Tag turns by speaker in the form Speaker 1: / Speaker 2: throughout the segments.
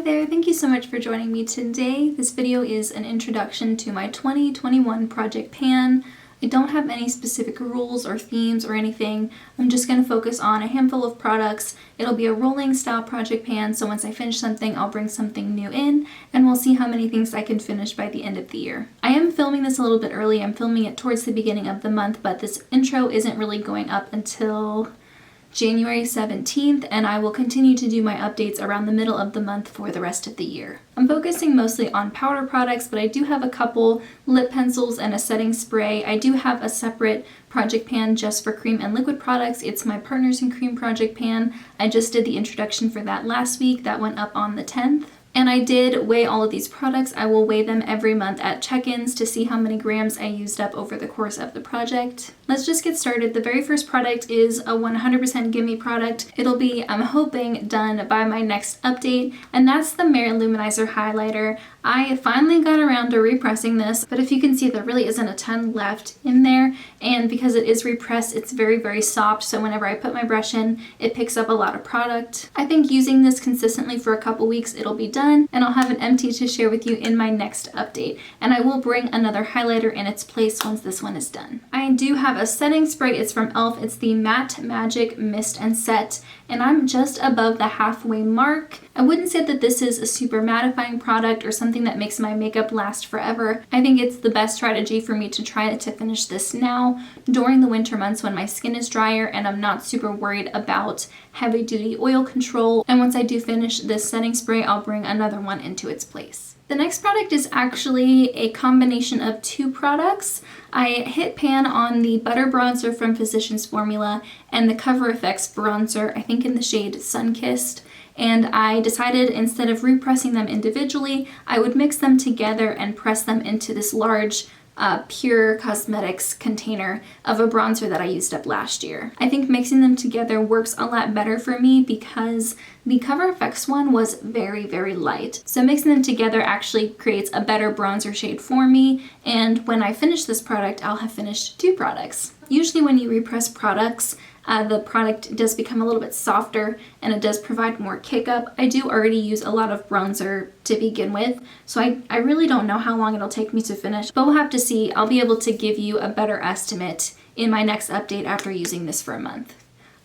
Speaker 1: there, thank you so much for joining me today. This video is an introduction to my 2021 project pan. I don't have any specific rules or themes or anything. I'm just going to focus on a handful of products. It'll be a rolling style project pan, so once I finish something, I'll bring something new in, and we'll see how many things I can finish by the end of the year. I am filming this a little bit early. I'm filming it towards the beginning of the month, but this intro isn't really going up until January 17th, and I will continue to do my updates around the middle of the month for the rest of the year. I'm focusing mostly on powder products, but I do have a couple lip pencils and a setting spray. I do have a separate project pan just for cream and liquid products. It's my Partners in Cream project pan. I just did the introduction for that last week. That went up on the 10th. And I did weigh all of these products. I will weigh them every month at check-ins to see how many grams I used up over the course of the project. Let's just get started. The very first product is a 100% Gimme product. It'll be, I'm hoping, done by my next update, and that's the Lou-Manizer highlighter. I finally got around to repressing this, but if you can see, there really isn't a ton left in there, and because it is repressed, it's very, very soft, so whenever I put my brush in, it picks up a lot of product. I think using this consistently for a couple weeks, it'll be done, and I'll have an empty to share with you in my next update, and I will bring another highlighter in its place once this one is done. I do have a setting spray. It's from e.l.f. It's the Matte Magic Mist and Set, and I'm just above the halfway mark. I wouldn't say that this is a super mattifying product or something that makes my makeup last forever. I think it's the best strategy for me to try to finish this now during the winter months when my skin is drier and I'm not super worried about heavy duty oil control. And once I do finish this setting spray, I'll bring another one into its place. The next product is actually a combination of two products. I hit pan on the Butter Bronzer from Physicians Formula and the CoverFX bronzer, I think in the shade Sunkissed. And I decided instead of repressing them individually, I would mix them together and press them into this large Pure Cosmetics container of a bronzer that I used up last year. I think mixing them together works a lot better for me because the CoverFX one was very, very light. So mixing them together actually creates a better bronzer shade for me, and when I finish this product, I'll have finished two products. Usually when you repress products, the product does become a little bit softer and it does provide more kick up. I do already use a lot of bronzer to begin with, so I really don't know how long it'll take me to finish, but we'll have to see. I'll be able to give you a better estimate in my next update after using this for a month.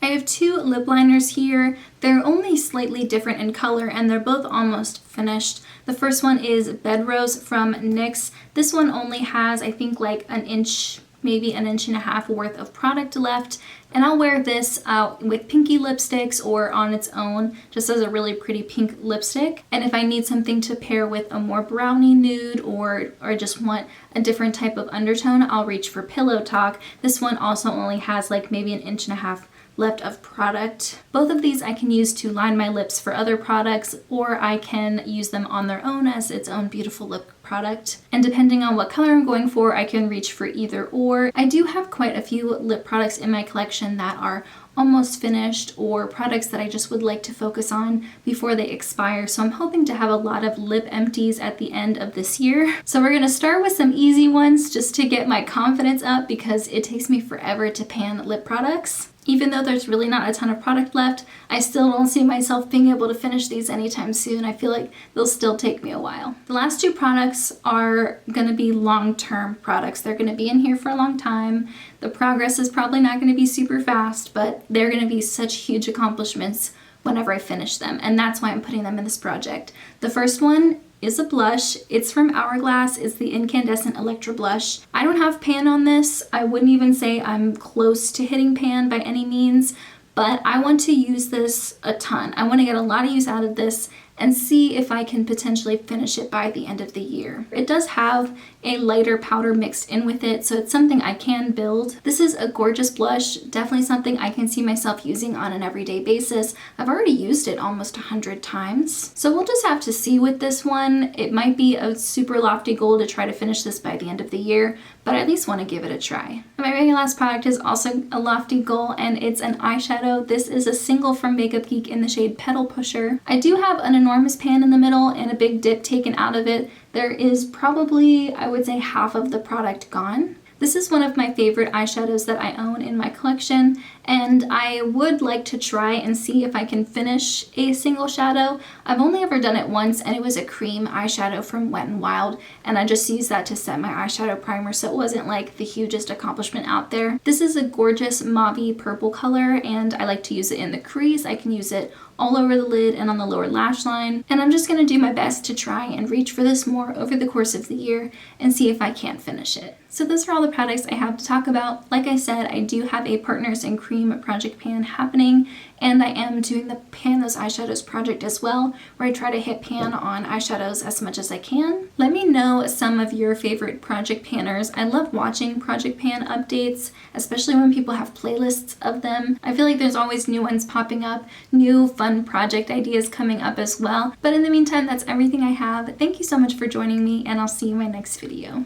Speaker 1: I have two lip liners here. They're only slightly different in color and they're both almost finished. The first one is Bedrose from NYX. This one only has, I think, like an inch, maybe an inch and a half worth of product left, and I'll wear this with pinky lipsticks or on its own just as a really pretty pink lipstick. And if I need something to pair with a more brownie nude or just want a different type of undertone, I'll reach for Pillow Talk. This one also only has like maybe an inch and a half left of product. Both of these I can use to line my lips for other products, or I can use them on their own as its own beautiful lip product. And depending on what color I'm going for, I can reach for either or. I do have quite a few lip products in my collection that are almost finished or products that I just would like to focus on before they expire. So I'm hoping to have a lot of lip empties at the end of this year. So we're gonna start with some easy ones just to get my confidence up because it takes me forever to pan lip products. Even though there's really not a ton of product left, I still don't see myself being able to finish these anytime soon. I feel like they'll still take me a while. The last two products are gonna be long-term products. They're gonna be in here for a long time. The progress is probably not gonna be super fast, but they're gonna be such huge accomplishments whenever I finish them, and that's why I'm putting them in this project. The first one is a blush. It's from Hourglass. It's the Incandescent Electra blush. I don't have pan on this. I wouldn't even say I'm close to hitting pan by any means, but I want to use this a ton. I want to get a lot of use out of this and see if I can potentially finish it by the end of the year. It does have a lighter powder mixed in with it, so it's something I can build. This is a gorgeous blush, definitely something I can see myself using on an everyday basis. I've already used it almost 100 times. So we'll just have to see with this one. It might be a super lofty goal to try to finish this by the end of the year, but I at least want to give it a try. My very last product is also a lofty goal, and it's an eyeshadow. This is a single from Makeup Geek in the shade Petal Pusher. I do have an enormous pan in the middle and a big dip taken out of it. There is probably, I would say, half of the product gone. This is one of my favorite eyeshadows that I own in my collection, and I would like to try and see if I can finish a single shadow. I've only ever done it once, and it was a cream eyeshadow from Wet n Wild, and I just used that to set my eyeshadow primer, so it wasn't like the hugest accomplishment out there. This is a gorgeous mauve purple color, and I like to use it in the crease. I can use it all over the lid and on the lower lash line, and I'm just going to do my best to try and reach for this more over the course of the year and see if I can't finish it. So those are all the products I have to talk about. Like I said, I do have a Partners in Cream project pan happening, and I am doing the Pan Those Eyeshadows project as well, where I try to hit pan on eyeshadows as much as I can. Let me know some of your favorite project panners. I love watching project pan updates, especially when people have playlists of them. I feel like there's always new ones popping up, new fun project ideas coming up as well. But in the meantime, that's everything I have. Thank you so much for joining me, and I'll see you in my next video.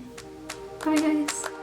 Speaker 1: Bye guys!